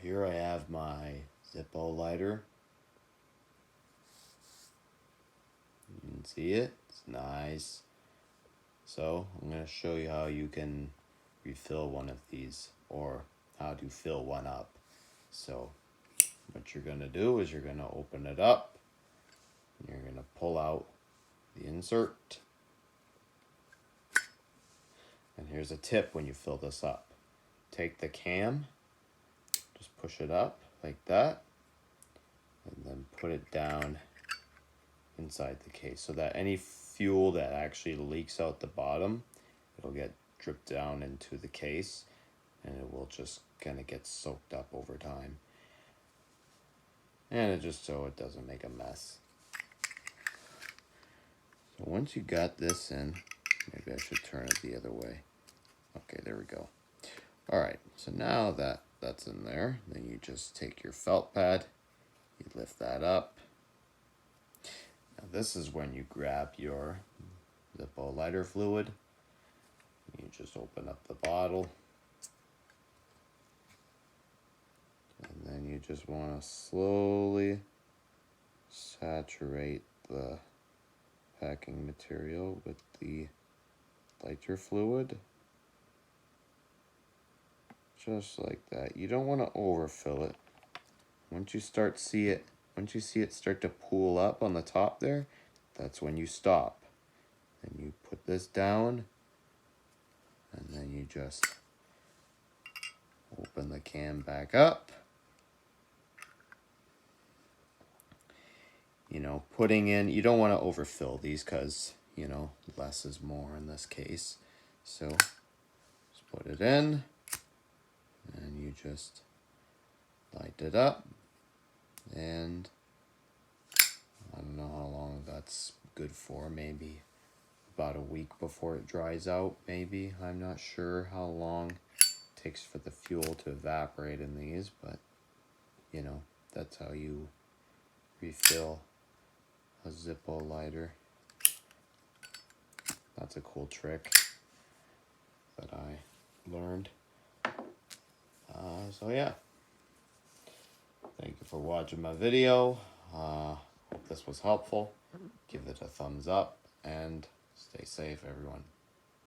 here I have my Zippo lighter. You can see it, it's nice. So I'm going to show you how you can refill one of these, or how to fill one up. So what you're going to do is you're going to open it up, and you're going to pull out the insert. And here's a tip when you fill this up. Take the cam, just push it up like that, and then put it down inside the case so that any fuel that actually leaks out the bottom, it'll get dripped down into the case, and it will just kind of get soaked up over time. And it just so it doesn't make a mess. So once you got this in, maybe I should turn it the other way. Okay, there we go. All right, so now that that's in there, then you just take your felt pad, you lift that up. Now this is when you grab your Zippo lighter fluid. You just open up the bottle. And then you just want to slowly saturate the packing material with the lighter fluid. Just like that. You don't want to overfill it. Once you see it start to pool up on the top there, that's when you stop. And you put this down, and then you just open the can back up. You know, putting in, you don't want to overfill these because, you know, less is more in this case. So just put it in, and you just light it up. And I don't know how long that's good for, maybe about a week before it dries out, maybe. I'm not sure how long it takes for the fuel to evaporate in these, but you know, that's how you refill a Zippo lighter. That's a cool trick that I learned. So yeah, thank you for watching my video. Hope this was helpful. Give it a thumbs up and stay safe, everyone.